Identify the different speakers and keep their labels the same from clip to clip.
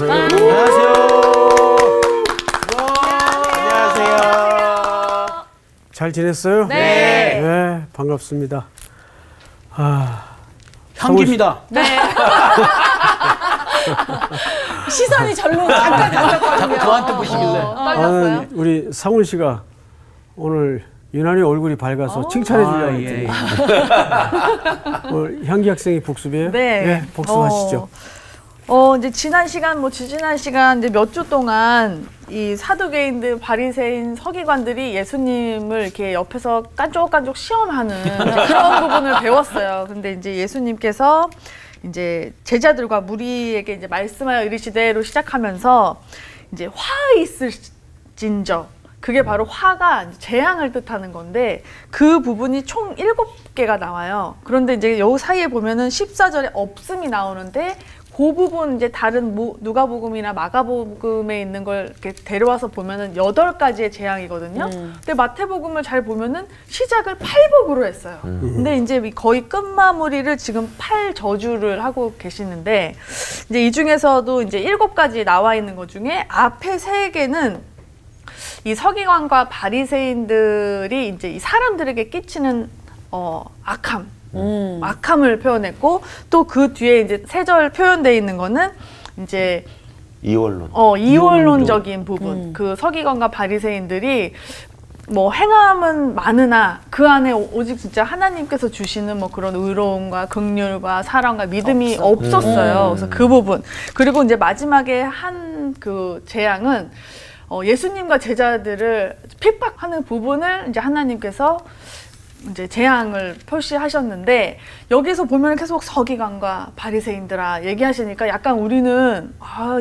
Speaker 1: 안녕하세요. 안녕하세요. 안녕하세요. 잘 지냈어요?
Speaker 2: 네.
Speaker 1: 네, 반갑습니다.
Speaker 2: 향기입니다.
Speaker 3: 네. 시선이 절로 잠깐 갔었거든요.
Speaker 2: 자꾸 저한테 보시길래.
Speaker 3: 떨렸어요?
Speaker 1: 우리 상훈 씨가 오늘 유난히 얼굴이 밝아서 칭찬해 주려고 했더니 향기 학생이 복습이에요?
Speaker 3: 네.
Speaker 1: 네, 복습하시죠.
Speaker 3: 이제 지난 시간, 지지난 시간 이제 몇 주 동안 이 사두개인들, 바리새인, 서기관들이 예수님을 이렇게 옆에서 깐족깐족 시험하는 그런 부분을 배웠어요. 근데 이제 예수님께서 이제 제자들과 무리에게 이제 말씀하여 이르시되로 시작하면서 이제 화 있을진저, 그게 바로 화가 재앙을 뜻하는 건데 그 부분이 총 7개가 나와요. 그런데 이제 요 사이에 보면은 14절에 없음이 나오는데 그 부분 이제 다른 누가복음이나 마가복음에 있는 걸 이렇게 데려와서 보면은 8가지의 재앙이거든요. 근데 마태복음을 잘 보면은 시작을 8복으로 했어요. 근데 이제 거의 끝마무리를 지금 8저주를 하고 계시는데 이제 이 중에서도 이제 7가지 나와 있는 것 중에 앞에 3개는 이 서기관과 바리새인들이 이제 이 사람들에게 끼치는 악함을 표현했고, 또 그 뒤에 이제 3절 표현되어 있는 거는 이제 이원론적인 부분. 그 서기관과 바리새인들이 뭐 행함은 많으나 그 안에 오직 진짜 하나님께서 주시는 뭐 그런 의로움과 긍휼과 사랑과 믿음이 없었어요. 그래서 그 부분. 그리고 이제 마지막에 한 그 재앙은 예수님과 제자들을 핍박하는 부분을 이제 하나님께서 이제 재앙을 표시하셨는데, 여기서 보면 계속 서기관과 바리새인들아 얘기하시니까 약간 우리는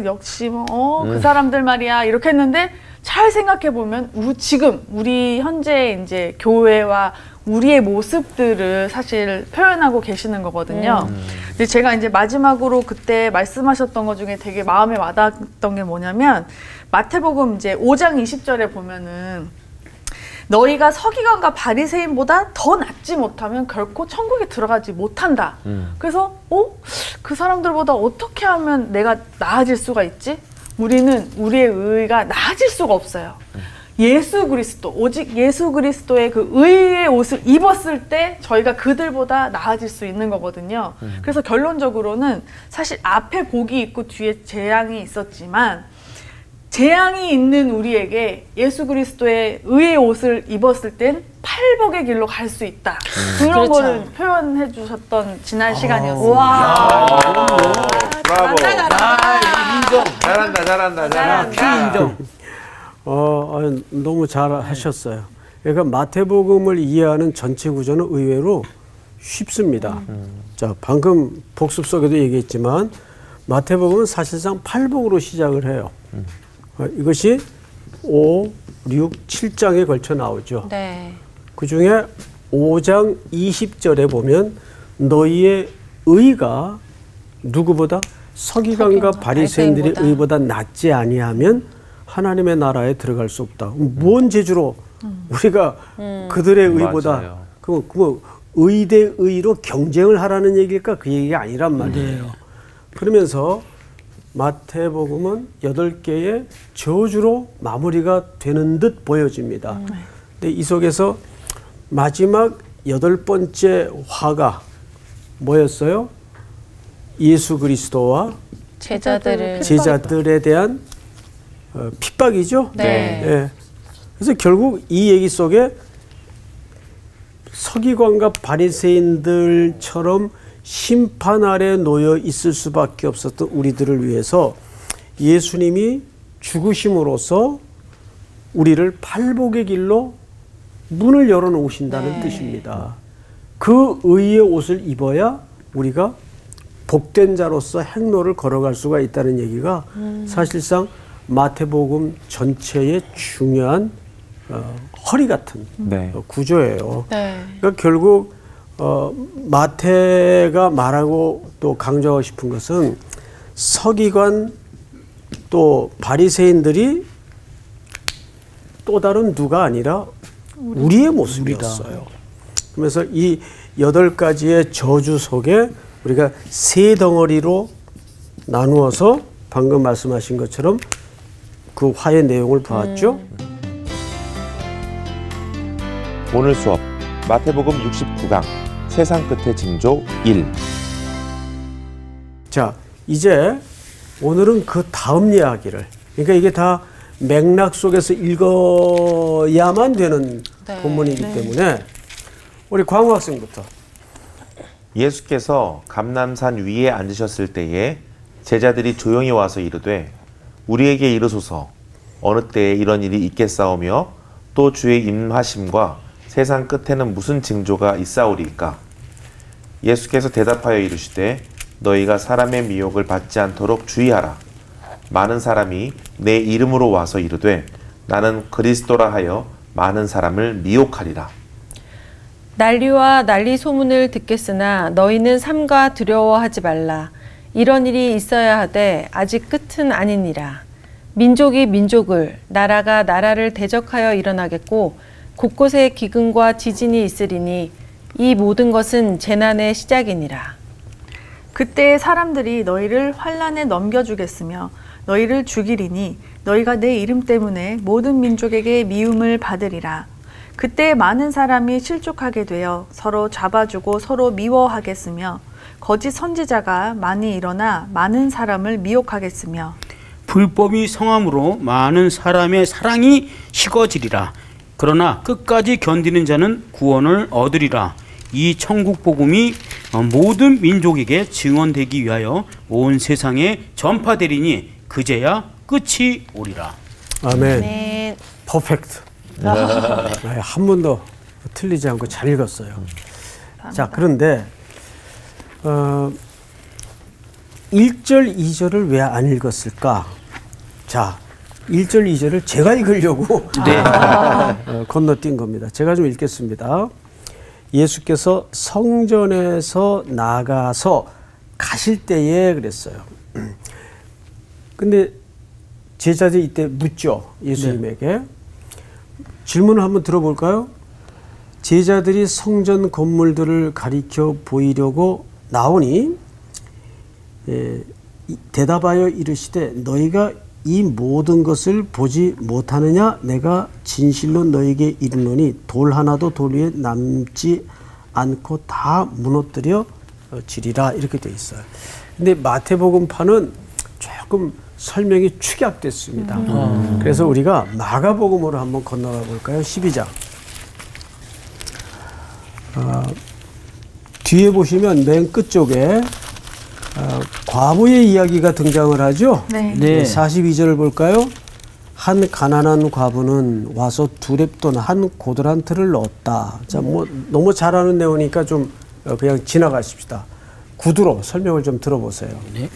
Speaker 3: 역시 그 사람들 말이야 이렇게 했는데, 잘 생각해 보면 지금 우리 현재 이제 교회와 우리의 모습들을 사실 표현하고 계시는 거거든요. 근데 제가 이제 마지막으로 그때 말씀하셨던 것 중에 되게 마음에 와닿았던 게 뭐냐면, 마태복음 이제 5장 20절에 보면은 너희가 서기관과 바리새인보다 더 낫지 못하면 결코 천국에 들어가지 못한다. 그래서 그 사람들보다 어떻게 하면 내가 나아질 수가 있지? 우리는 우리의 의가 나아질 수가 없어요. 예수 그리스도, 오직 예수 그리스도의 그 의의 옷을 입었을 때 저희가 그들보다 나아질 수 있는 거거든요. 그래서 결론적으로는 사실 앞에 복이 있고 뒤에 재앙이 있었지만, 재앙이 있는 우리에게 예수 그리스도의 의의 옷을 입었을 땐 팔복의 길로 갈 수 있다. 그런 거를 표현해 주셨던 지난 시간이었습니다.
Speaker 2: 와.
Speaker 4: 브라보.
Speaker 2: 인정.
Speaker 4: 잘한다.
Speaker 2: 인정.
Speaker 1: 너무 잘 하셨어요. 그러니까 마태복음을 이해하는 전체 구조는 의외로 쉽습니다. 자, 방금 복습 속에도 얘기했지만 마태복음은 사실상 8복으로 시작을 해요. 이것이 5, 6, 7장에 걸쳐 나오죠.
Speaker 3: 네.
Speaker 1: 그 중에 5장 20절에 보면 너희의 의가 누구보다 서기관과 바리새인들의 의보다 낫지 아니하면 하나님의 나라에 들어갈 수 없다. 무언 재주로 우리가 그들의 의보다 그 의 대 의로 경쟁을 하라는 얘기일까? 그 얘기가 아니란 말이에요. 그러면서 마태복음은 8개의 저주로 마무리가 되는 듯 보여집니다. 근데 이 속에서 마지막 8번째 화가 뭐였어요? 예수 그리스도와 제자들에 대한 핍박이죠.
Speaker 3: 네.
Speaker 1: 예. 그래서 결국 이 얘기 속에 서기관과 바리새인들처럼 심판 아래 놓여 있을 수밖에 없었던 우리들을 위해서 예수님이 죽으심으로써 우리를 팔복의 길로 문을 열어놓으신다는 뜻입니다. 그 의의 옷을 입어야 우리가 복된 자로서 행로를 걸어갈 수가 있다는 얘기가 사실상 마태복음 전체의 중요한 허리 같은 구조예요. 그러니까 결국 마태가 말하고 또 강조하고 싶은 것은 서기관 또 바리새인들이 또 다른 누가 아니라 우리의 모습이었어요. 그래서 이 8가지의 저주 속에 우리가 3 덩어리로 나누어서 방금 말씀하신 것처럼 그 화의 내용을 보았죠.
Speaker 5: 오늘 수업 마태복음 69강 세상 끝의 징조 1.
Speaker 1: 자, 이제 오늘은 그 다음 이야기를, 그러니까 이게 다 맥락 속에서 읽어야만 되는 본문이기 때문에 우리 광우 학생부터.
Speaker 5: 예수께서 감람산 위에 앉으셨을 때에 제자들이 조용히 와서 이르되 우리에게 이르소서 어느 때에 이런 일이 있겠사오며 또 주의 임하심과 세상 끝에는 무슨 징조가 있사오리이까. 예수께서 대답하여 이르시되 너희가 사람의 미혹을 받지 않도록 주의하라. 많은 사람이 내 이름으로 와서 이르되 나는 그리스도라 하여 많은 사람을 미혹하리라.
Speaker 6: 난리와 난리 소문을 듣겠으나 너희는 삼가 두려워하지 말라. 이런 일이 있어야 하되 아직 끝은 아니니라. 민족이 민족을, 나라가 나라를 대적하여 일어나겠고 곳곳에 기근과 지진이 있으리니 이 모든 것은 재난의 시작이니라.
Speaker 3: 그때 사람들이 너희를 환난에 넘겨주겠으며 너희를 죽이리니 너희가 내 이름 때문에 모든 민족에게 미움을 받으리라. 그때 많은 사람이 실족하게 되어 서로 잡아주고 서로 미워하겠으며 거짓 선지자가 많이 일어나 많은 사람을 미혹하겠으며
Speaker 2: 불법이 성함으로 많은 사람의 사랑이 식어지리라. 그러나 끝까지 견디는 자는 구원을 얻으리라. 이 천국 복음이 모든 민족에게 증언되기 위하여 온 세상에 전파되리니 그제야 끝이 오리라.
Speaker 1: 아멘.
Speaker 6: 네.
Speaker 1: 퍼펙트. 한 번도 틀리지 않고 잘 읽었어요. 자, 그런데 1절, 2절을 왜 안 읽었을까? 자, 1절, 2절을 제가 읽으려고 건너뛴 겁니다. 제가 좀 읽겠습니다. 예수께서 성전에서 나가서 가실 때에 그랬어요. 근데 제자들이 이때 묻죠. 예수님에게. 질문을 한번 들어볼까요? 제자들이 성전 건물들을 가리켜 보이려고 나오니 대답하여 이르시되 너희가 이 모든 것을 보지 못하느냐? 내가 진실로 너희에게 이르노니 돌 하나도 돌 위에 남지 않고 다 무너뜨려 지리라. 이렇게 돼 있어요. 근데 마태복음파는 조금 설명이 축약됐습니다. 그래서 우리가 마가복음으로 한번 건너가 볼까요? 12장. 뒤에 보시면 맨 끝쪽에 과부의 이야기가 등장을 하죠.
Speaker 3: 네.
Speaker 1: 42절을 볼까요? 한 가난한 과부는 와서 두 렙돈 한 고드란트를 넣었다. 자, 뭐 너무 잘 아는 내용이니까 좀 그냥 지나가십시다. 구두로 설명을 좀 들어보세요.
Speaker 2: 네.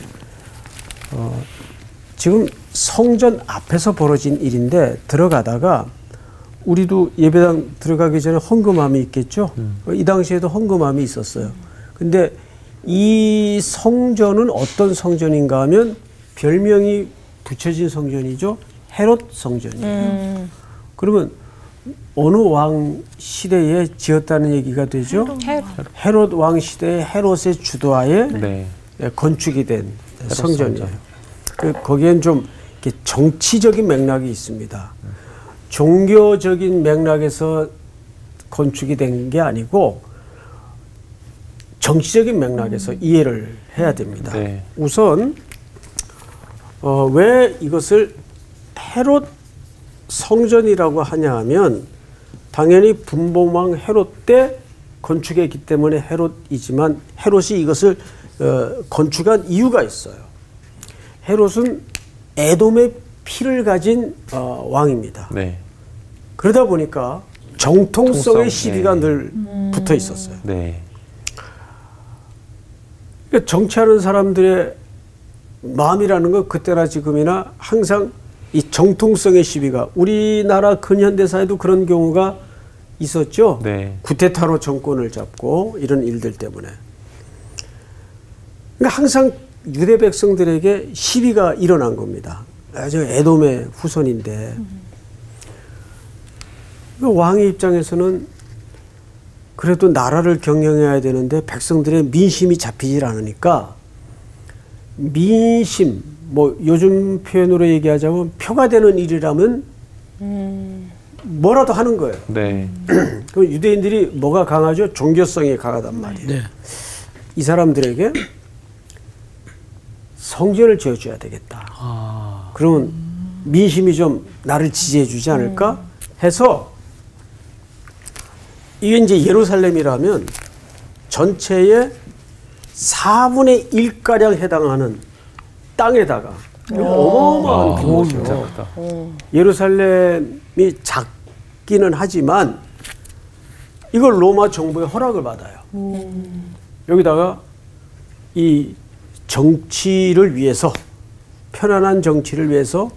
Speaker 1: 지금 성전 앞에서 벌어진 일인데 들어가다가 우리도 예배당 들어가기 전에 헌금함이 있겠죠. 이 당시에도 헌금함이 있었어요. 근데 이 성전은 어떤 성전인가 하면 별명이 붙여진 성전이죠. 헤롯 성전이에요. 그러면 어느 왕 시대에 지었다는 얘기가 되죠. 헤롯 왕 시대에 헤롯의 주도하에 건축이 된 성전이에요. 거기엔 좀 이렇게 정치적인 맥락이 있습니다. 종교적인 맥락에서 건축이 된 게 아니고 정치적인 맥락에서 이해를 해야 됩니다. 우선 왜 이것을 헤롯 성전이라고 하냐 하면 당연히 분봉왕 헤롯 때 건축했기 때문에 헤롯이지만 헤롯이 이것을 건축한 이유가 있어요. 헤롯은 에돔의 피를 가진 왕입니다. 그러다 보니까 정통성의 시비가 늘 붙어 있었어요. 그러니까 정치하는 사람들의 마음이라는 건 그때나 지금이나 항상 이 정통성의 시비가 우리나라 근현대사에도 그런 경우가 있었죠. 구테타로 정권을 잡고 이런 일들 때문에. 그러니까 항상 유대 백성들에게 시비가 일어난 겁니다. 저 에돔의 후손인데 왕의 입장에서는 그래도 나라를 경영해야 되는데 백성들의 민심이 잡히질 않으니까 민심, 뭐 요즘 표현으로 얘기하자면 표가 되는 일이라면 뭐라도 하는 거예요.
Speaker 5: 네.
Speaker 1: 그 유대인들이 뭐가 강하죠? 종교성이 강하단 말이에요.
Speaker 2: 네.
Speaker 1: 이 사람들에게 성전을 지어줘야 되겠다. 그러면 민심이 좀 나를 지지해주지 않을까 해서 이게 이제 예루살렘이라면 전체의 4분의 1가량 해당하는 땅에다가 어마어마한 규모죠. 예루살렘이 작기는 하지만 이걸 로마 정부의 허락을 받아요. 여기다가 이 정치를 위해서 편안한 정치를 위해서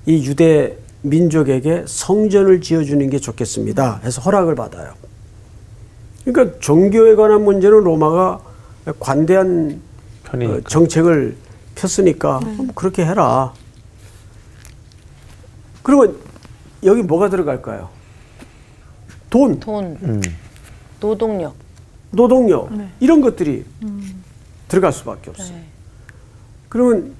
Speaker 1: 이 유대 민족에게 성전을 지어주는 게 좋겠습니다 해서 허락을 받아요. 그러니까 종교에 관한 문제는 로마가 관대한 정책을 폈으니까 그렇게 해라. 그러면 여기 뭐가 들어갈까요? 돈,
Speaker 6: 노동력.
Speaker 1: 노동력 이런 것들이 들어갈 수밖에 없어요. 그러면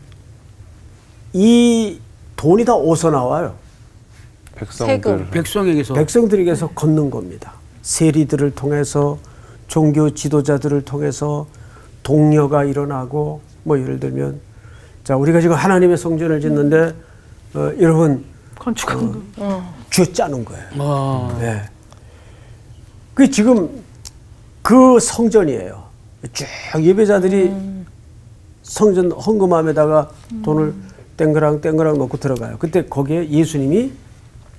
Speaker 1: 이 돈이 다 어디서 나와요?
Speaker 5: 백성들.
Speaker 1: 백성들에게서 걷는 겁니다. 세리들을 통해서 종교 지도자들을 통해서 동료가 일어나고 뭐 예를 들면 자 우리가 지금 하나님의 성전을 짓는데 여러분
Speaker 3: 건축한
Speaker 1: 쥐어 짜는 거예요. 네. 그 지금 그 성전이에요. 쭉 예배자들이 성전 헌금함에다가 돈을 땡그랑 넣고 들어가요. 그때 거기에 예수님이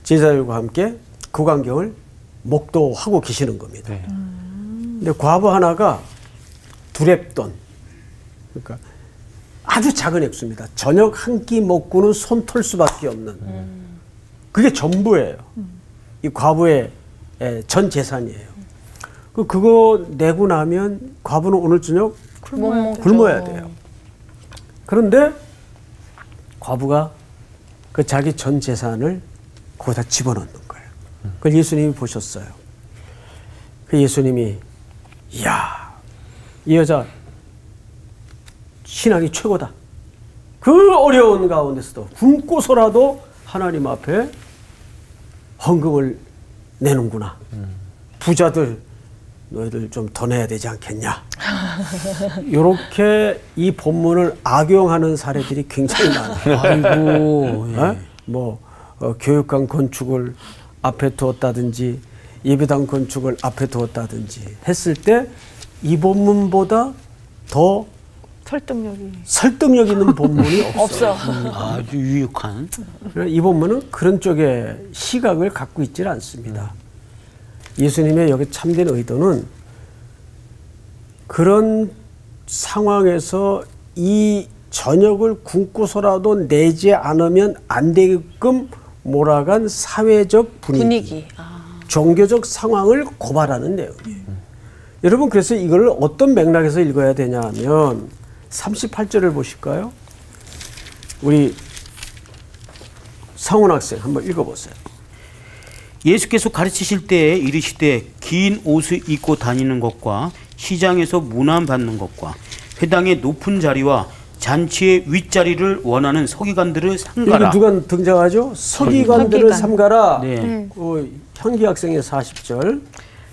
Speaker 1: 제자들과 함께 그 광경을 목도하고 계시는 겁니다.
Speaker 5: 네.
Speaker 1: 근데 과부 하나가 두렙돈, 그러니까 아주 작은 액수입니다. 저녁 한 끼 먹고는 손 털 수밖에 없는 그게 전부예요. 이 과부의 전 재산이에요. 그거 내고 나면 과부는 오늘 저녁 굶어야 돼요. 그런데 과부가 그 자기 전 재산을 거기다 집어넣는 거예요. 그걸 예수님이 보셨어요. 그 예수님이 이야 이 여자 신앙이 최고다. 그 어려운 가운데서도 굶고서라도 하나님 앞에 헌금을 내는구나. 부자들 너희들 좀 더 내야 되지 않겠냐. 이렇게 이 본문을 악용하는 사례들이 굉장히 많아요.
Speaker 2: 아이고. 예.
Speaker 1: 뭐 교육관 건축을 앞에 두었다든지 예배당 건축을 앞에 두었다든지 했을 때 이 본문보다 더 설득력 있는 본문이 없어요.
Speaker 2: 아주 유익한.
Speaker 1: 이 본문은 그런 쪽의 시각을 갖고 있지 않습니다. 예수님의 여기 참된 의도는 그런 상황에서 이 저녁을 굶고서라도 내지 않으면 안 되게끔 몰아간 사회적 분위기. 종교적 상황을 고발하는 내용이에요. 여러분 그래서 이걸 어떤 맥락에서 읽어야 되냐 하면 38절을 보실까요? 우리 성훈 학생 한번 읽어보세요.
Speaker 2: 예수께서 가르치실 때에 이르시되 긴 옷을 입고 다니는 것과 시장에서 문안받는 것과 회당의 높은 자리와 잔치의 윗자리를 원하는 서기관들을 삼가라.
Speaker 1: 이거 누가 등장하죠? 서기관들을 삼가라.
Speaker 2: 네.
Speaker 1: 현기 학생의 40절.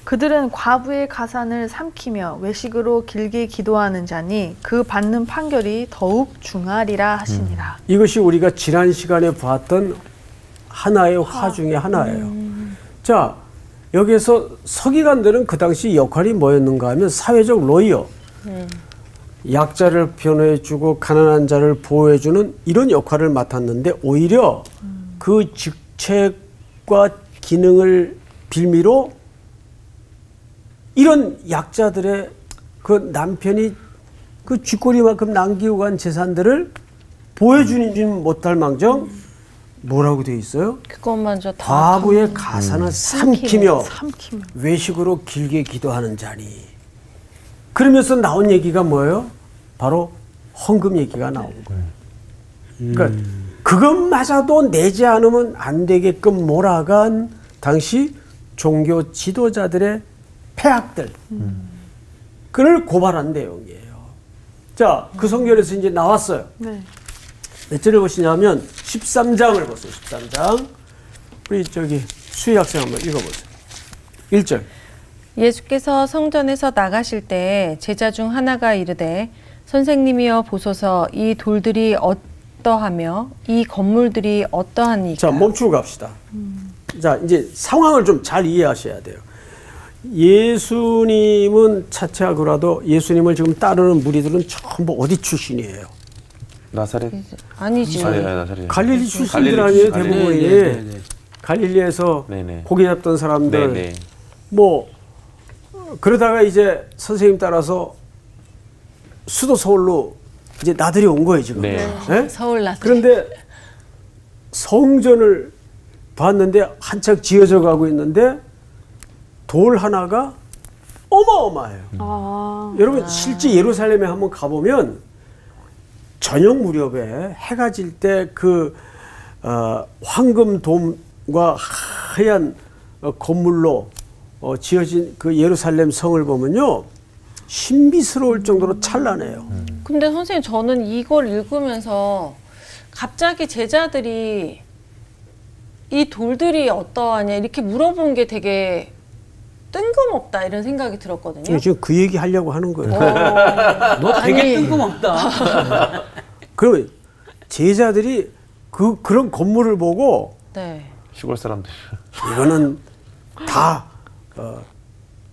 Speaker 3: 그들은 과부의 가산을 삼키며 외식으로 길게 기도하는 자니 그 받는 판결이 더욱 중하리라 하시니라.
Speaker 1: 이것이 우리가 지난 시간에 봤던 하나의 화 중에 하나예요. 자, 여기에서 서기관들은 그 당시 역할이 뭐였는가 하면 사회적 로이어. 약자를 변호해주고 가난한 자를 보호해주는 이런 역할을 맡았는데 오히려 그 직책과 기능을 빌미로 이런 약자들의 그 남편이 그 쥐꼬리만큼 남기고 간 재산들을 보여주지 못할 망정 뭐라고 되어 있어요?
Speaker 6: 그것마저 다
Speaker 1: 과부의 가산을 삼키며 외식으로 길게 기도하는 자니. 그러면서 나온 얘기가 뭐예요? 바로 헌금 얘기가 나온 거예요. 그러니까 그것마저도 내지 않으면 안 되게끔 몰아간 당시 종교 지도자들의 폐악들 그를 고발한 내용이에요. 자, 그 성경에서 이제 나왔어요.
Speaker 3: 네.
Speaker 1: 몇 절을 보시냐면 13장을 보세요. 13장. 우리 저기 수희 학생 한번 읽어보세요. 1절.
Speaker 6: 예수께서 성전에서 나가실 때 제자 중 하나가 이르되 선생님이여 보소서 이 돌들이 어떠하며 이 건물들이 어떠하니까.
Speaker 1: 자, 멈추고 갑시다. 자, 이제 상황을 좀 잘 이해하셔야 돼요. 예수님은 차치하고라도 예수님을 지금 따르는 무리들은 전부 어디 출신이에요?
Speaker 5: 나사렛?
Speaker 6: 아니지.
Speaker 5: 나사렛.
Speaker 1: 갈릴리 출신들 아니에요, 대부분이.
Speaker 2: 네.
Speaker 1: 갈릴리에서
Speaker 5: 네네.
Speaker 1: 고기 잡던 사람들.
Speaker 5: 네네.
Speaker 1: 뭐 그러다가 이제 선생님 따라서 수도 서울로 이제 나들이 온 거예요, 지금.
Speaker 5: 네.
Speaker 1: 네?
Speaker 6: 서울 나들.
Speaker 1: 그런데 성전을 봤는데 한창 지어져 가고 있는데 돌 하나가 어마어마해요. 여러분 실제 예루살렘에 한번 가보면 저녁 무렵에 해가 질 때 그 황금 돔과 하얀 건물로 지어진 그 예루살렘 성을 보면요 신비스러울 정도로 찬란해요.
Speaker 6: 근데 선생님 저는 이걸 읽으면서 갑자기 제자들이 이 돌들이 어떠하냐 이렇게 물어본 게 되게 뜬금없다 이런 생각이 들었거든요.
Speaker 1: 지금 그 얘기 하려고 하는 거예요.
Speaker 2: 너 되게
Speaker 6: 아니.
Speaker 2: 뜬금없다.
Speaker 1: 그러면 제자들이 그런 건물을 보고
Speaker 6: 네.
Speaker 5: 시골 사람들.
Speaker 1: 이거는 다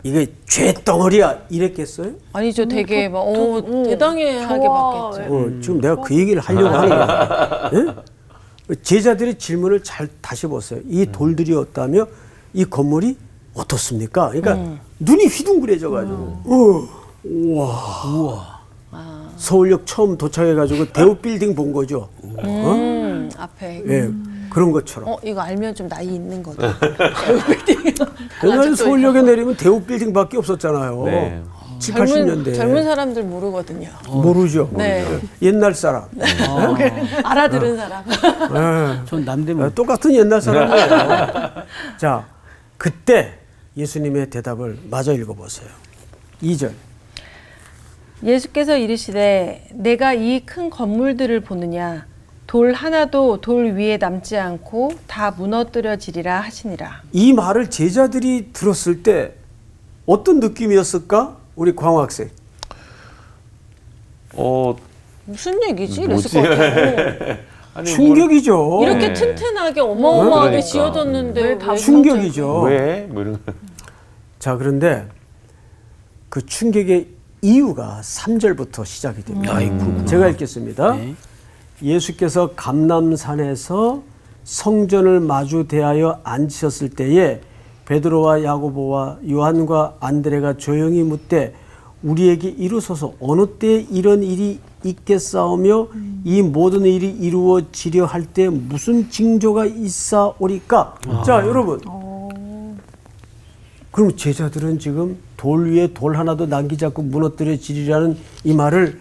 Speaker 1: 이게 죄 덩어리야 이랬겠어요?
Speaker 6: 아니죠. 되게 막 대당하게
Speaker 3: 좋아.
Speaker 6: 봤겠죠.
Speaker 1: 지금 내가 그 얘기를 하려고 하는 거예요. 예? 제자들의 질문을 잘 다시 보세요. 이 돌들이 어떠하며 이 건물이 어떻습니까? 그러니까 눈이 휘둥그레져가지고 우와. 서울역 처음 도착해가지고 대우 빌딩 본 거죠.
Speaker 6: 앞에.
Speaker 1: 예, 그런 것처럼.
Speaker 6: 이거 알면 좀 나이 있는 거다.
Speaker 1: 옛날에 서울역에 내리면 대우 빌딩밖에 없었잖아요.
Speaker 5: 네.
Speaker 1: 7, 80년대.
Speaker 6: 젊은 사람들 모르거든요.
Speaker 1: 모르죠.
Speaker 6: 네.
Speaker 1: 옛날 사람.
Speaker 6: 알아들은 사람.
Speaker 2: 전 남대문.
Speaker 1: 똑같은 옛날 사람이에요. 자, 그때 예수님의 대답을 마저 읽어보세요. 2절.
Speaker 6: 예수께서 이르시되 내가 이 큰 건물들을 보느냐 돌 하나도 돌 위에 남지 않고 다 무너뜨려지리라 하시니라.
Speaker 1: 이 말을 제자들이 들었을 때 어떤 느낌이었을까? 우리 광호 학생.
Speaker 6: 무슨 얘기지?
Speaker 5: 뭐지?
Speaker 6: 이랬을 것 같아요.
Speaker 5: 아니,
Speaker 1: 충격이죠.
Speaker 6: 이렇게
Speaker 5: 네.
Speaker 6: 튼튼하게 어마어마하게
Speaker 5: 그러니까.
Speaker 6: 지어졌는데 왜
Speaker 1: 충격이죠.
Speaker 5: 왜? 뭐 이런 거.
Speaker 1: 자, 그런데 그 충격의 이유가 3절부터 시작이 됩니다. 제가 읽겠습니다.
Speaker 2: 네.
Speaker 1: 예수께서 감람산에서 성전을 마주 대하여 앉으셨을 때에 베드로와 야고보와 요한과 안드레가 조용히 묻되 우리에게 이루소서 어느 때에 이런 일이 있겠사오며 이 모든 일이 이루어지려 할 때 무슨 징조가 있사오리까? 자, 여러분. 그럼 제자들은 지금 돌 위에 돌 하나도 남기지 않고 무너뜨려지리라는 이 말을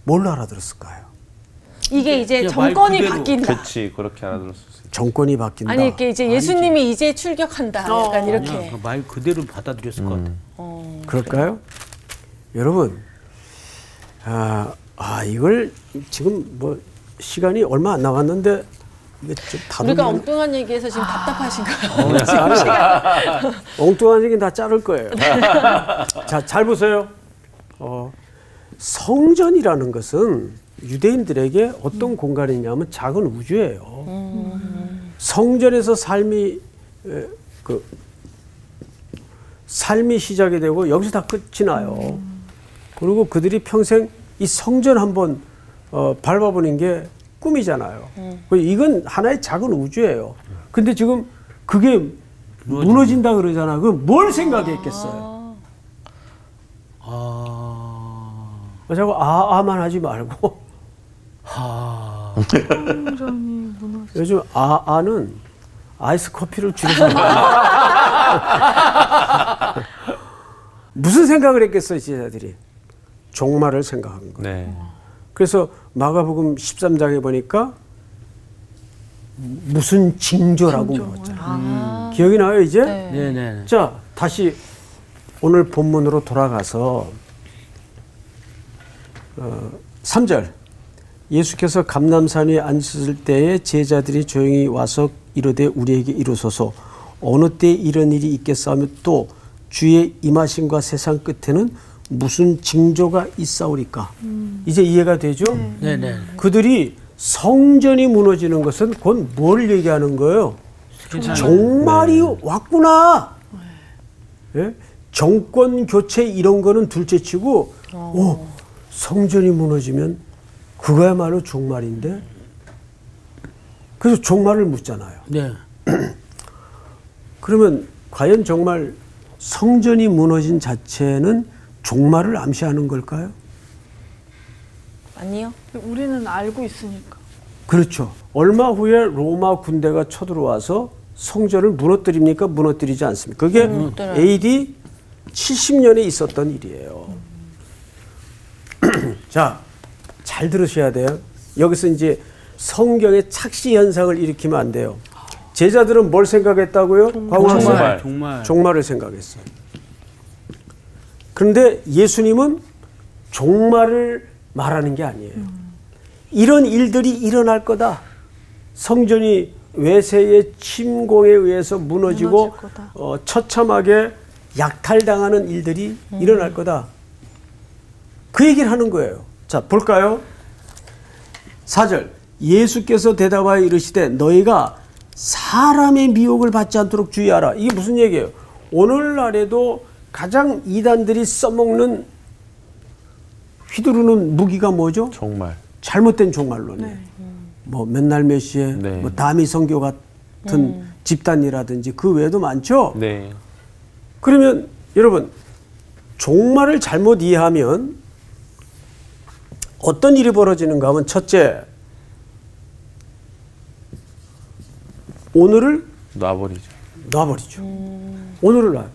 Speaker 1: 뭘로 알아들었을까요?
Speaker 6: 이게 이제
Speaker 2: 그냥 말
Speaker 6: 정권이
Speaker 2: 그대로.
Speaker 6: 바뀐다.
Speaker 5: 그렇지, 그렇게 알아들었을 수 있어.
Speaker 1: 정권이 바뀐다.
Speaker 6: 아니 이게 이제 예수님이 이제 출격한다. 약간 이렇게.
Speaker 2: 그냥 그말 그대로 받아들였을 것 같아.
Speaker 1: 그럴까요? 여러분, 이걸 지금 뭐 시간이 얼마 안 남았는데 이게 좀
Speaker 6: 우리가
Speaker 1: 다루면
Speaker 6: 엉뚱한 얘기해서 지금 답답하신가요?
Speaker 1: 엉뚱한 얘기는 다 자를 거예요. 자, 잘 보세요. 성전이라는 것은 유대인들에게 어떤 공간이냐면 작은 우주예요. 성전에서 삶이 시작이 되고 여기서 다 끝이 나요. 그리고 그들이 평생 이 성전 한번 밟아보는 게 꿈이잖아요. 이건 하나의 작은 우주예요. 근데 지금 그게 무너진다 그러잖아. 그럼 뭘 생각했겠어요? 자꾸 아만 하지 말고 요즘 아는 아이스 커피를 줄여서 무슨 생각을 했겠어요, 제자들이? 종말을 생각한 거예요.
Speaker 5: 네.
Speaker 1: 그래서 마가복음 13장에 보니까 무슨 징조라고 물었잖아요. 기억이 나요, 이제?
Speaker 6: 네.
Speaker 2: 네네.
Speaker 1: 자, 다시 오늘 본문으로 돌아가서 3절. 예수께서 감람산 위에 앉으실 때에 제자들이 조용히 와서 이르되 우리에게 이루소서 어느 때 이런 일이 있겠사오며 또 주의 임하심과 세상 끝에는 무슨 징조가 있사오리까. 이제 이해가 되죠?
Speaker 2: 네네.
Speaker 1: 그들이 성전이 무너지는 것은 곧 뭘 얘기하는 거예요? 종말이 왔구나. 예? 정권 교체 이런 거는 둘째치고 성전이 무너지면 그거야말로 종말인데. 그래서 종말을 묻잖아요.
Speaker 2: 네.
Speaker 1: 그러면 과연 정말 성전이 무너진 자체는 종말을 암시하는 걸까요?
Speaker 6: 아니요.
Speaker 3: 우리는 알고 있으니까.
Speaker 1: 그렇죠. 얼마 후에 로마 군대가 쳐들어와서 성전을 무너뜨립니까? 무너뜨리지 않습니까? 그게 AD 70년에 있었던 일이에요. 자, 잘 들으셔야 돼요. 여기서 이제 성경의 착시 현상을 일으키면 안 돼요. 제자들은 뭘 생각했다고요? 종말을 생각했어요. 그런데 예수님은 종말을 말하는 게 아니에요. 이런 일들이 일어날 거다. 성전이 외세의 침공에 의해서 무너지고 처참하게 약탈당하는 일들이 일어날 거다. 그 얘기를 하는 거예요. 자, 볼까요? 4절. 예수께서 대답하여 이르시되 너희가 사람의 미혹을 받지 않도록 주의하라. 이게 무슨 얘기예요? 오늘날에도 가장 이단들이 써먹는 휘두르는 무기가 뭐죠?
Speaker 5: 정말.
Speaker 1: 잘못된 종말론이에요. 뭐 맨날 메시에
Speaker 5: 네.
Speaker 1: 뭐 다미 선교 같은 집단이라든지 그 외에도 많죠.
Speaker 5: 네.
Speaker 1: 그러면 여러분 종말을 잘못 이해하면 어떤 일이 벌어지는가 하면 첫째, 오늘을 놔버리죠. 오늘을 놔요.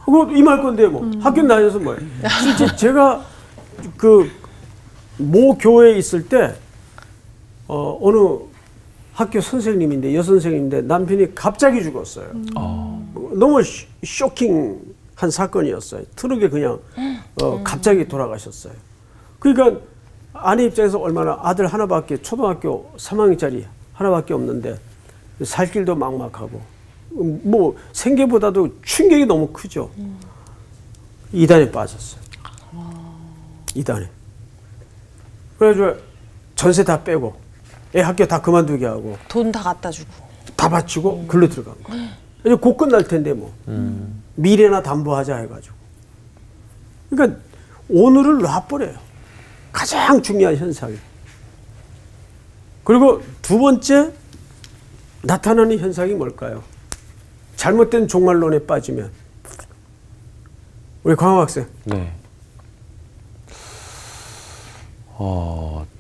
Speaker 1: 그거 임할 건데 뭐 학교 다녀서 뭐예요. 실제 제가 그 모 교회에 있을 때 어느 학교 선생님인데 여선생님인데 남편이 갑자기 죽었어요. 너무 쇼킹한 사건이었어요. 트럭에 그냥 갑자기 돌아가셨어요. 그러니까 아내 입장에서 얼마나 아들 하나밖에 초등학교 3학년짜리 하나밖에 없는데 살 길도 막막하고 뭐 생계보다도 충격이 너무 크죠. 이단에 빠졌어요. 이단에. 그래가지고 전세 다 빼고 애 학교 다 그만두게 하고
Speaker 6: 돈 다 갖다 주고
Speaker 1: 다 바치고 글로 들어간 거예요. 이제 곧 끝날 텐데 뭐 미래나 담보하자 해가지고. 그러니까 오늘을 놔버려요. 가장 중요한 현상이. 그리고 두 번째 나타나는 현상이 뭘까요? 잘못된 종말론에 빠지면. 우리 광호 학생.
Speaker 5: 네.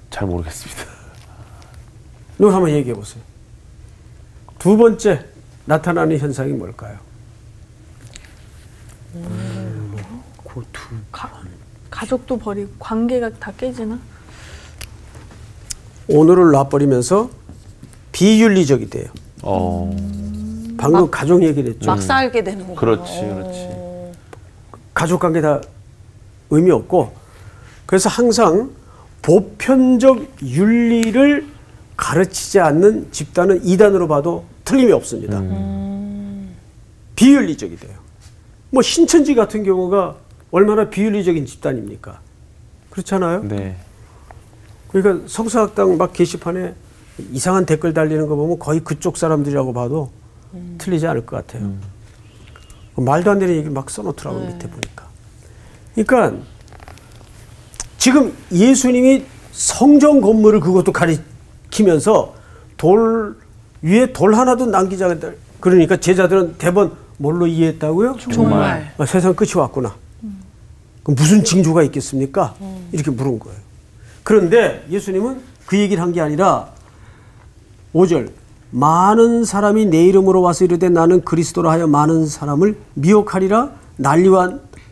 Speaker 5: 잘 모르겠습니다.
Speaker 1: 누가 한번 얘기해 보세요. 두 번째 나타나는 현상이 뭘까요?
Speaker 3: 가족도 버리고 관계가 다 깨지나?
Speaker 1: 오늘을 놔버리면서 비윤리적이 돼요. 방금 가족 얘기를 했죠.
Speaker 6: 막 살게 되는 거.
Speaker 5: 그렇지.
Speaker 1: 가족관계 다 의미 없고, 그래서 항상 보편적 윤리를 가르치지 않는 집단은 이단으로 봐도 틀림이 없습니다. 비윤리적이 돼요. 뭐 신천지 같은 경우가 얼마나 비윤리적인 집단입니까? 그렇잖아요.
Speaker 5: 네.
Speaker 1: 그러니까 성서학당 막 게시판에 이상한 댓글 달리는 거 보면 거의 그쪽 사람들이라고 봐도 틀리지 않을 것 같아요. 말도 안 되는 얘기 막 써놓더라고요. 밑에 보니까. 그러니까 지금 예수님이 성전 건물을 그것도 가리키면서 돌 위에 돌 하나도 남기지 않겠다. 그러니까 제자들은 대번 뭘로 이해했다고요?
Speaker 6: 정말.
Speaker 1: 세상 끝이 왔구나. 그럼 무슨 징조가 있겠습니까? 이렇게 물은 거예요. 그런데 예수님은 그 얘기를 한 게 아니라 5절 많은 사람이 내 이름으로 와서 이르되 나는 그리스도라 하여 많은 사람을 미혹하리라.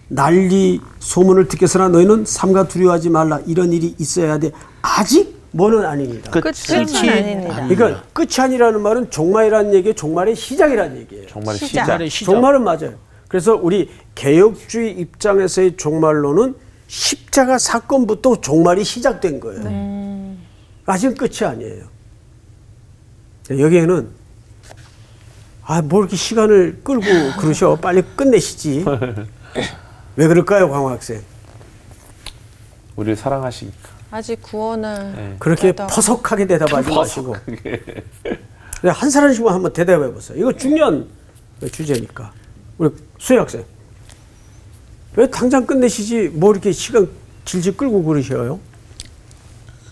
Speaker 1: 난리 소문을 듣겠으나 너희는 삼가 두려워하지 말라. 이런 일이 있어야 돼. 아직 뭐는 아닙니다.
Speaker 6: 끝은 아닙니다.
Speaker 1: 그러니까 끝이 아니라는 말은 종말이라는 얘기예요. 종말의 시작이라는 얘기예요.
Speaker 5: 정말
Speaker 6: 시작.
Speaker 1: 종말은 맞아요. 그래서 우리 개혁주의 입장에서의 종말론은 십자가 사건부터 종말이 시작된 거예요. 아직은 끝이 아니에요. 여기에는 뭐 이렇게 시간을 끌고 그러셔. 빨리 끝내시지. 왜 그럴까요, 광호 학생?
Speaker 5: 우리를 사랑하시니까.
Speaker 6: 아직 구원을
Speaker 5: 네.
Speaker 1: 그렇게
Speaker 6: 받아.
Speaker 1: 퍼석하게 대답하지 마시고 한 사람씩만 한번 대답해 보세요. 이거 중요한 주제니까. 우리 수혜 학생, 왜 당장 끝내시지 뭐 이렇게 시간 질질 끌고 그러셔요?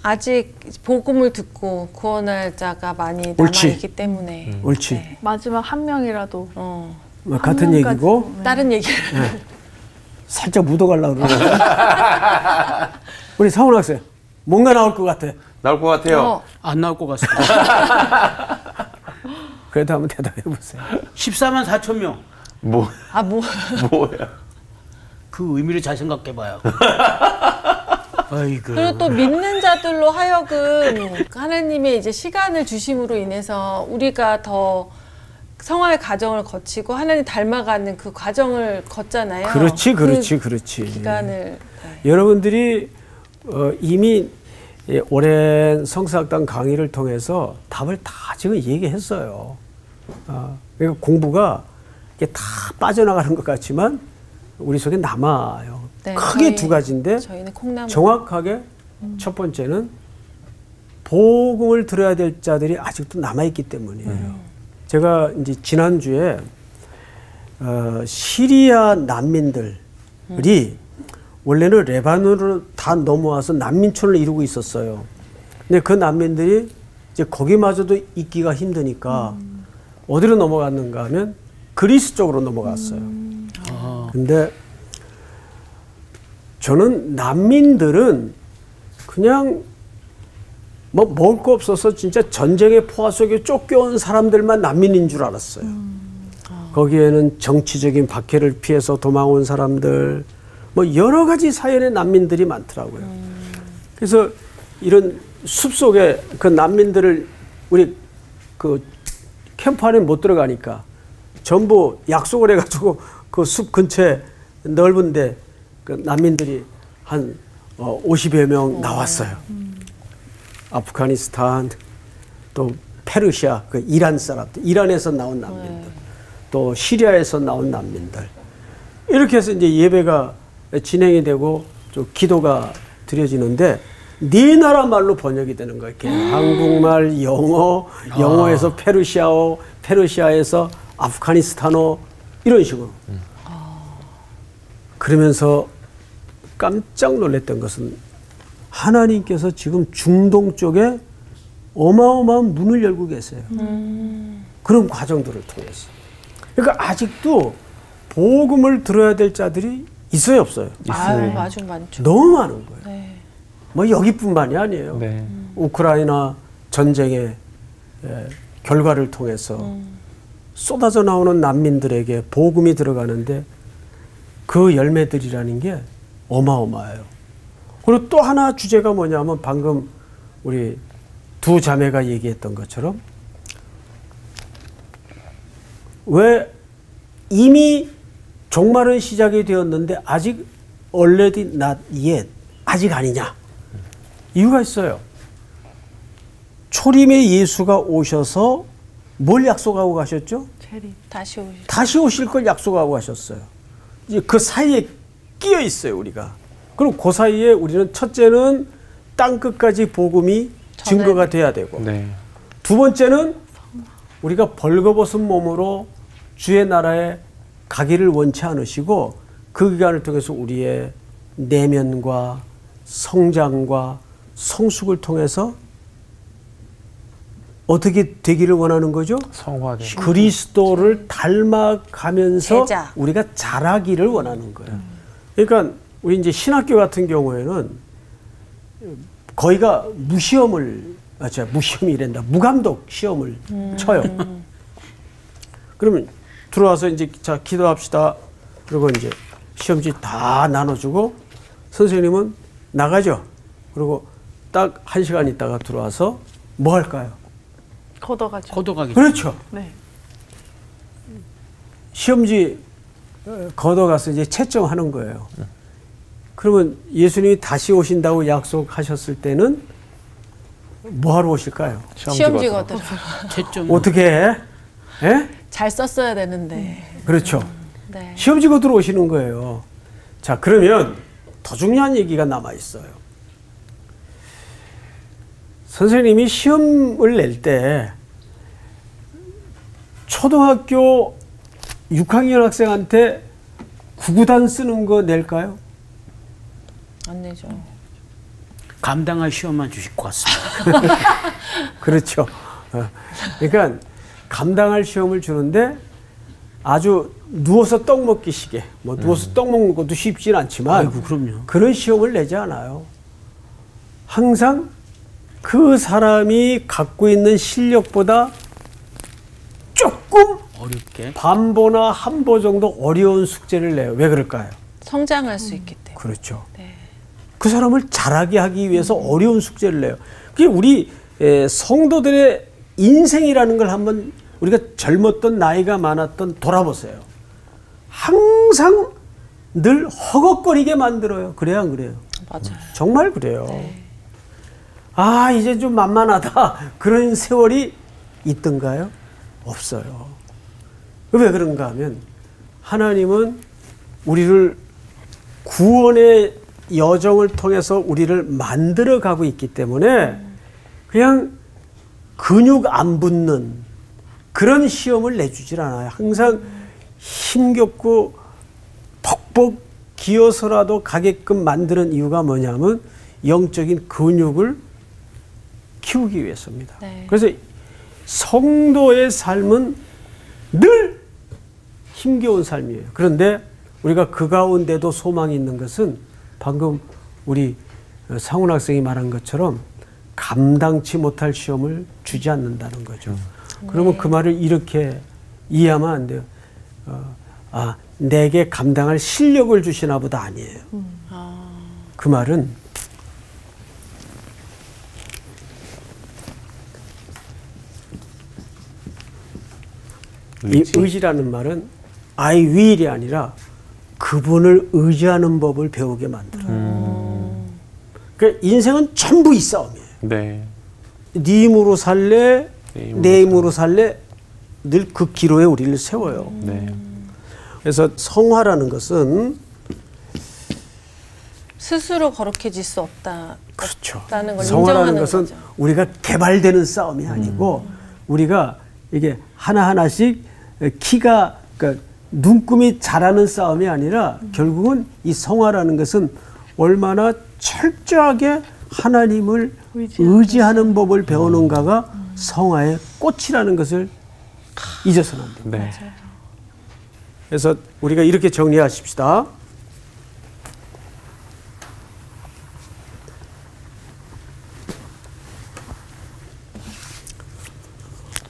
Speaker 6: 아직 복음을 듣고 구원할 자가 많이
Speaker 1: 옳지.
Speaker 6: 남아있기 때문에
Speaker 1: 옳지.
Speaker 6: 네.
Speaker 3: 마지막 한 명이라도
Speaker 1: 뭐 같은 얘기고
Speaker 6: 다른 얘기
Speaker 1: 살짝 묻어가려고 그러는데 우리 사훈 학생 뭔가 나올 것 같아.
Speaker 5: 나올 것 같아요.
Speaker 2: 안 나올 것 같습니다.
Speaker 1: 그래도 한번 대답해 보세요.
Speaker 2: 14만 4천 명.
Speaker 5: 뭐 뭐야?
Speaker 2: 그 의미를 잘 생각해봐요. 아이고.
Speaker 6: 그리고 또 믿는 자들로 하여금 하나님의 이제 시간을 주심으로 인해서 우리가 더 성화의 과정을 거치고 하나님 닮아가는 그 과정을 걷잖아요.
Speaker 1: 그렇지.
Speaker 6: 그 기간을
Speaker 1: 여러분들이 이미 오랜 성사학당 강의를 통해서 답을 다 지금 얘기했어요. 그러니까 공부가 이게 다 빠져나가는 것 같지만 우리 속에 남아요.
Speaker 6: 네,
Speaker 1: 크게 두 가지인데
Speaker 6: 저희는 콩나물.
Speaker 1: 정확하게 첫 번째는 복음을 들어야 될 자들이 아직도 남아있기 때문이에요. 제가 이제 지난주에 시리아 난민들이 원래는 레바논으로 다 넘어와서 난민촌을 이루고 있었어요. 근데 그 난민들이 이제 거기마저도 있기가 힘드니까 어디로 넘어갔는가 하면 그리스 쪽으로 넘어갔어요. 근데 저는 난민들은 그냥 뭐 먹을 거 없어서 진짜 전쟁의 포화 속에 쫓겨온 사람들만 난민인 줄 알았어요. 거기에는 정치적인 박해를 피해서 도망온 사람들, 뭐 여러 가지 사연의 난민들이 많더라고요. 그래서 이런 숲속에 그 난민들을 우리 그 캠프 안에 못 들어가니까 전부 약속을 해가지고 그 숲 근처에 넓은데 그 난민들이 한 50여 명 나왔어요. 아프가니스탄, 또 페르시아, 그 이란 사람들, 이란에서 나온 난민들, 또 시리아에서 나온 난민들. 이렇게 해서 이제 예배가 진행이 되고 좀 기도가 드려지는데 네 나라 말로 번역이 되는 거예요. 한국말, 영어, 영어에서 페르시아어, 페르시아에서 아프가니스탄어 이런 식으로. 그러면서 깜짝 놀랐던 것은 하나님께서 지금 중동 쪽에 어마어마한 문을 열고 계세요. 그런 과정들을 통해서. 그러니까 아직도 복음을 들어야 될 자들이 있어요, 없어요?
Speaker 6: 아주 많죠.
Speaker 1: 너무 많은 거예요.
Speaker 6: 네.
Speaker 1: 뭐 여기뿐만이 아니에요.
Speaker 5: 네.
Speaker 1: 우크라이나 전쟁의 결과를 통해서 쏟아져 나오는 난민들에게 복음이 들어가는데 그 열매들이라는 게 어마어마해요. 그리고 또 하나 주제가 뭐냐면 방금 우리 두 자매가 얘기했던 것처럼 왜 이미 종말은 시작이 되었는데 아직 already not yet 아직 아니냐? 이유가 있어요. 초림의 예수가 오셔서 뭘 약속하고 가셨죠? 다시 오실 걸 약속하고 가셨어요. 이제 그 사이에 끼어 있어요, 우리가. 그럼 그 사이에 우리는 첫째는 땅 끝까지 복음이 증거가 돼야 되고,
Speaker 5: 네.
Speaker 1: 두 번째는 우리가 벌거벗은 몸으로 주의 나라에 가기를 원치 않으시고 그 기간을 통해서 우리의 내면과 성장과 성숙을 통해서 어떻게 되기를 원하는 거죠?
Speaker 5: 성화되
Speaker 1: 그리스도를 닮아가면서
Speaker 6: 제자.
Speaker 1: 우리가 자라기를 원하는 거예요. 그러니까 우리 이제 신학교 같은 경우에는 거의가 무시험이란다. 무감독 시험을 쳐요. 그러면 들어와서 이제 자 기도합시다. 그리고 이제 시험지 다 나눠주고 선생님은 나가죠. 그리고 딱 1시간 있다가 들어와서 뭐 할까요?
Speaker 3: 걷어가죠.
Speaker 2: 걷어가기.
Speaker 1: 그렇죠.
Speaker 3: 네.
Speaker 1: 시험지 걷어가서 이제 채점하는 거예요. 그러면 예수님이 다시 오신다고 약속하셨을 때는 뭐 하러 오실까요?
Speaker 6: 시험지거든.
Speaker 2: 채점.
Speaker 1: 어떻게 해? 예?
Speaker 6: 잘 썼어야 되는데.
Speaker 1: 그렇죠.
Speaker 6: 네.
Speaker 1: 시험지고 들어오시는 거예요. 자, 그러면 더 중요한 얘기가 남아 있어요. 선생님이 시험을 낼 때 초등학교 6학년 학생한테 구구단 쓰는 거 낼까요?
Speaker 6: 안 내죠.
Speaker 2: 감당할 시험만 주실 것 같습니다.
Speaker 1: 그렇죠. 그러니까 감당할 시험을 주는데 아주 누워서 떡 먹기 시계, 뭐 누워서 떡 먹는 것도 쉽진 않지만
Speaker 2: 아이고, 그럼요.
Speaker 1: 그런 시험을 내지 않아요. 항상 그 사람이 갖고 있는 실력보다 조금
Speaker 2: 어렵게.
Speaker 1: 반보나 한보 정도 어려운 숙제를 내요. 왜 그럴까요?
Speaker 6: 성장할 수 있기 때문에.
Speaker 1: 그렇죠.
Speaker 6: 네.
Speaker 1: 그 사람을 잘하게 하기 위해서 어려운 숙제를 내요. 그게 우리 성도들의 인생이라는 걸 한번 우리가 젊었던 나이가 많았던 돌아보세요. 항상 늘 허걱거리게 만들어요. 그래요, 안 그래요?
Speaker 6: 맞아요.
Speaker 1: 정말 그래요.
Speaker 6: 네.
Speaker 1: 아, 이제 좀 만만하다. 그런 세월이 있던가요? 없어요. 왜 그런가 하면 하나님은 우리를 구원의 여정을 통해서 우리를 만들어 가고 있기 때문에 그냥 근육 안 붙는 그런 시험을 내주질 않아요. 항상 힘겹고 벅벅 기어서라도 가게끔 만드는 이유가 뭐냐면 영적인 근육을 키우기 위해서입니다.
Speaker 6: 네.
Speaker 1: 그래서 성도의 삶은 늘 힘겨운 삶이에요. 그런데 우리가 그 가운데도 소망이 있는 것은 방금 우리 상훈 학생이 말한 것처럼 감당치 못할 시험을 주지 않는다는 거죠. 그러면 그 말을 이렇게 이해하면 안 돼요. 내게 감당할 실력을 주시나 보다 아니에요. 그 말은 이 의지라는 말은 I will이 아니라 그분을 의지하는 법을 배우게 만들어요. 그러니까 인생은 전부 이 싸움이에요.
Speaker 5: 네.
Speaker 1: 네 힘으로 살래, 내 힘으로 살래, 늘 그 기로에 우리를 세워요.
Speaker 5: 네.
Speaker 1: 그래서 성화라는 것은
Speaker 6: 스스로 거룩해질 수 없다.
Speaker 1: 그렇죠.
Speaker 6: 없다는 걸
Speaker 1: 성화라는
Speaker 6: 인정하는
Speaker 1: 것은
Speaker 6: 거죠.
Speaker 1: 우리가 개발되는 싸움이 아니고 우리가 이게 하나하나씩 키가 그러니까 눈금이 자라는 싸움이 아니라 결국은 이 성화라는 것은 얼마나 철저하게 하나님을 의지하는 법을 배우는가가 성화의 꽃이라는 것을 잊어서는 안 됩니다.
Speaker 5: 네.
Speaker 1: 그래서 우리가 이렇게 정리하십시다.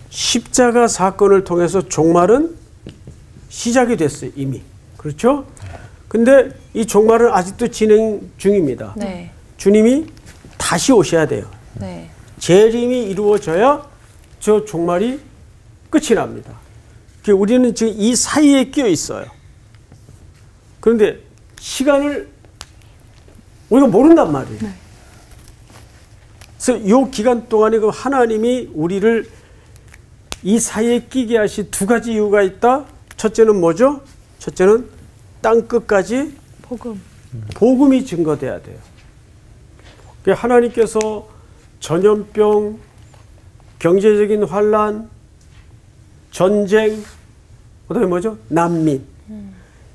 Speaker 1: 십자가 사건을 통해서 종말은 시작이 됐어요, 이미. 그렇죠? 근데 이 종말은 아직도 진행 중입니다.
Speaker 6: 네.
Speaker 1: 주님이 다시 오셔야 돼요.
Speaker 6: 네.
Speaker 1: 재림이 이루어져야 저 종말이 끝이 납니다. 우리는 지금 이 사이에 끼어 있어요. 그런데 시간을 우리가 모른단 말이에요. 그래서 이 기간 동안에 그 하나님이 우리를 이 사이에 끼게 하신 두 가지 이유가 있다. 첫째는 뭐죠? 첫째는 땅 끝까지 복음이 증거돼야 돼요. 하나님께서 전염병, 경제적인 환란, 전쟁, 그다음에 뭐죠? 난민.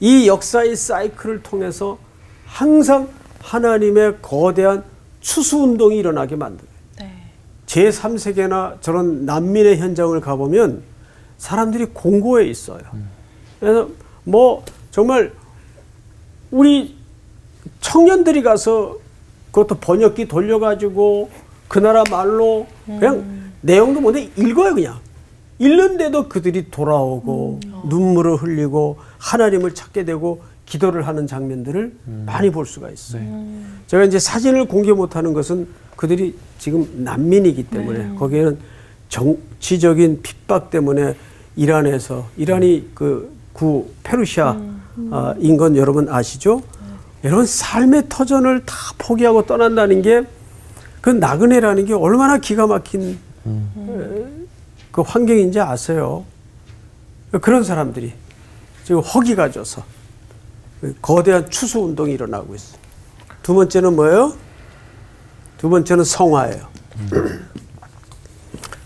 Speaker 1: 이 역사의 사이클을 통해서 항상 하나님의 거대한 추수운동이 일어나게 만들어요.
Speaker 6: 네.
Speaker 1: 제3세계나 저런 난민의 현장을 가보면 사람들이 공고해 있어요. 그래서 뭐 정말 우리 청년들이 가서 그것도 번역기 돌려가지고 그 나라 말로 그냥 내용도 뭔데 읽어요. 그냥 읽는데도 그들이 돌아오고 눈물을 흘리고 하나님을 찾게 되고 기도를 하는 장면들을 많이 볼 수가 있어요. 제가 이제 사진을 공개 못하는 것은 그들이 지금 난민이기 때문에 거기에는 정치적인 핍박 때문에 이란이 그 구 페르시아인 건 여러분 아시죠? 여러분 삶의 터전을 다 포기하고 떠난다는 게 그 나그네라는 게 얼마나 기가 막힌 그 환경인지 아세요? 그런 사람들이 지금 허기가 져서 거대한 추수 운동이 일어나고 있어요. 두 번째는 뭐예요? 두 번째는 성화예요.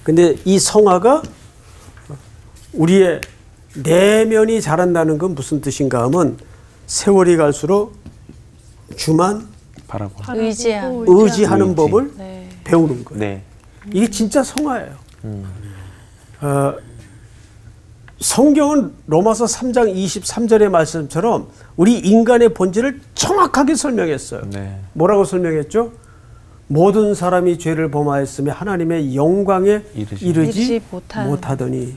Speaker 1: 근데 이 성화가 우리의 내면이 자란다는 건 무슨 뜻인가 하면 세월이 갈수록 주만 의지하는 법을 배우는 거예요.
Speaker 5: 네.
Speaker 1: 이게 진짜 성화예요. 성경은 로마서 3장 23절의 말씀처럼 우리 인간의 본질을 정확하게 설명했어요.
Speaker 5: 네.
Speaker 1: 뭐라고 설명했죠? 모든 사람이 죄를 범하였으며 하나님의 영광에 이르지 못하더니.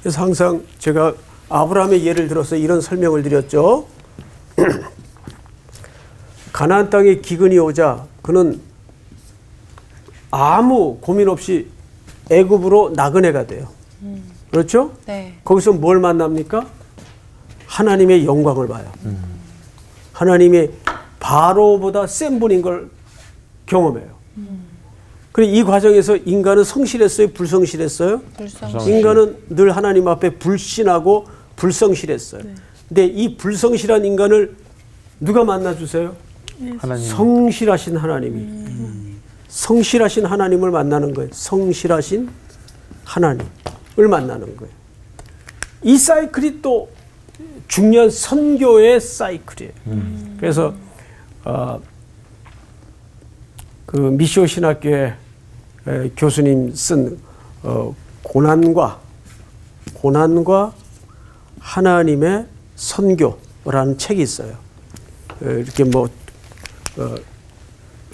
Speaker 1: 그래서 항상 제가 아브라함의 예를 들어서 이런 설명을 드렸죠. 가나안 땅에 기근이 오자 그는 아무 고민 없이 애굽으로 나그네가 돼요. 그렇죠?
Speaker 6: 네.
Speaker 1: 거기서 뭘 만납니까? 하나님의 영광을 봐요. 하나님의 바로보다 센 분인 걸 경험해요. 그리고 이 과정에서 인간은 성실했어요? 불성실했어요? 인간은 늘 하나님 앞에 불신하고 불성실했어요. 근데 이 불성실한 인간을 누가 만나주세요?
Speaker 5: 하나님.
Speaker 1: 성실하신 하나님이. 성실하신 하나님을 만나는 거예요. 성실하신 하나님을 만나는 거예요. 이 사이클이 또 중요한 선교의 사이클이에요. 그래서 그 미시오 신학교의 교수님 쓴 고난과 하나님의 선교라는 책이 있어요. 이렇게 뭐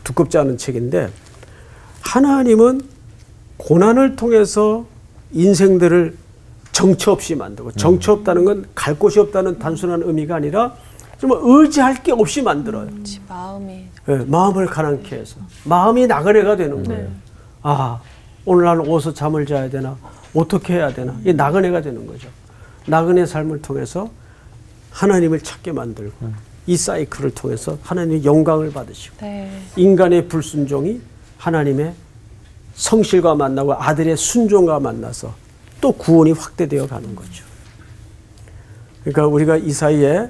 Speaker 1: 두껍지 않은 책인데 하나님은 고난을 통해서 인생들을 정처 없이 만들고 정처 없다는 건 갈 곳이 없다는 단순한 의미가 아니라 정말 의지할 게 없이 만들어요.
Speaker 6: 마음이.
Speaker 1: 네, 마음을 가난케 해서 마음이 나그네가 되는 거예요. 아, 오늘 나는 어디서 잠을 자야 되나? 어떻게 해야 되나? 이게 나그네가 되는 거죠. 나그네 삶을 통해서 하나님을 찾게 만들고 이 사이클을 통해서 하나님의 영광을 받으시고 인간의 불순종이 하나님의 성실과 만나고 아들의 순종과 만나서 또 구원이 확대되어 가는 거죠. 그러니까 우리가 이 사이에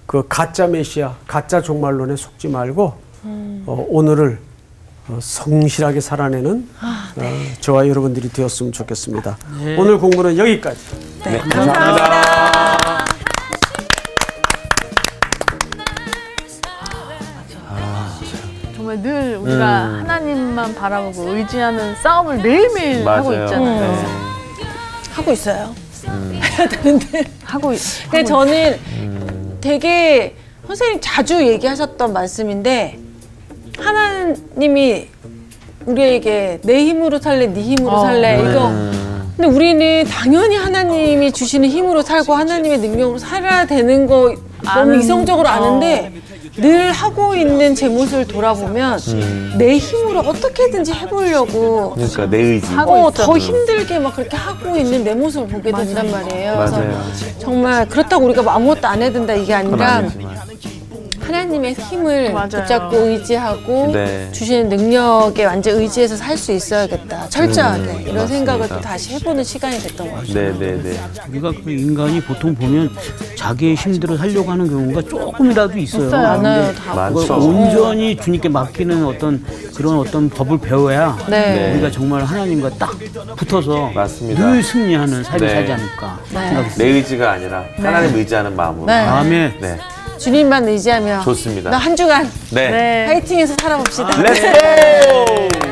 Speaker 1: 그 가짜 메시아, 가짜 종말론에 속지 말고 오늘을 성실하게 살아내는 저와 여러분들이 되었으면 좋겠습니다. 오늘 공부는 여기까지.
Speaker 5: 네, 감사합니다.
Speaker 3: 정말 늘 우리가 하나님만 바라보고 의지하는 싸움을 매일매일 하고
Speaker 5: 맞아요.
Speaker 3: 있잖아요.
Speaker 6: 하고 있어요.
Speaker 3: 해야 되는데 하고
Speaker 6: 근데 저는 되게 선생님 자주 얘기하셨던 말씀인데 하나님이 우리에게 내 힘으로 살래, 네 힘으로 살래 이거. 근데 우리는 당연히 하나님이 주시는 힘으로 살고 하나님의 능력으로 살아야 되는 거 너무 이성적으로 아는데 늘 하고 있는 제 모습을 돌아보면 내 힘으로 어떻게든지 해보려고
Speaker 5: 그러니까 내 의지.
Speaker 6: 더 힘들게 막 그렇게 하고 있는 내 모습을 보게 된단 말이에요. 그래서
Speaker 5: 맞아요.
Speaker 6: 정말 그렇다고 우리가 아무것도 안 해야 된다 이게 아니라
Speaker 5: 아니지만.
Speaker 6: 하나님의 힘을
Speaker 3: 맞아요.
Speaker 6: 붙잡고 의지하고
Speaker 5: 네.
Speaker 6: 주시는 능력에 완전 의지해서 살 수 있어야겠다. 철저하게 이런
Speaker 5: 맞습니다.
Speaker 6: 생각을 또 다시 해보는 시간이 됐던 것 같아요.
Speaker 5: 네네네.
Speaker 2: 우리가 그 인간이 보통 보면 자기의 힘대로 살려고 하는 경우가 조금이라도 있어요.
Speaker 6: 많아요,
Speaker 2: 근데
Speaker 6: 다.
Speaker 5: 많죠.
Speaker 2: 그걸 온전히 주님께 맡기는 어떤 법을 배워야
Speaker 6: 네.
Speaker 2: 우리가 정말 하나님과 딱 붙어서
Speaker 5: 맞습니다.
Speaker 2: 늘 승리하는 삶을
Speaker 5: 네.
Speaker 2: 살지 않을까 생각합니다.
Speaker 5: 내 의지가 아니라 하나님 의지하는 마음으로.
Speaker 6: 네.
Speaker 2: 다음에
Speaker 5: 네.
Speaker 6: 주님만 의지하며
Speaker 5: 좋습니다.
Speaker 6: 나 한 주간
Speaker 5: 네.
Speaker 3: 네.
Speaker 6: 파이팅해서 살아봅시다.
Speaker 5: 렛츠고!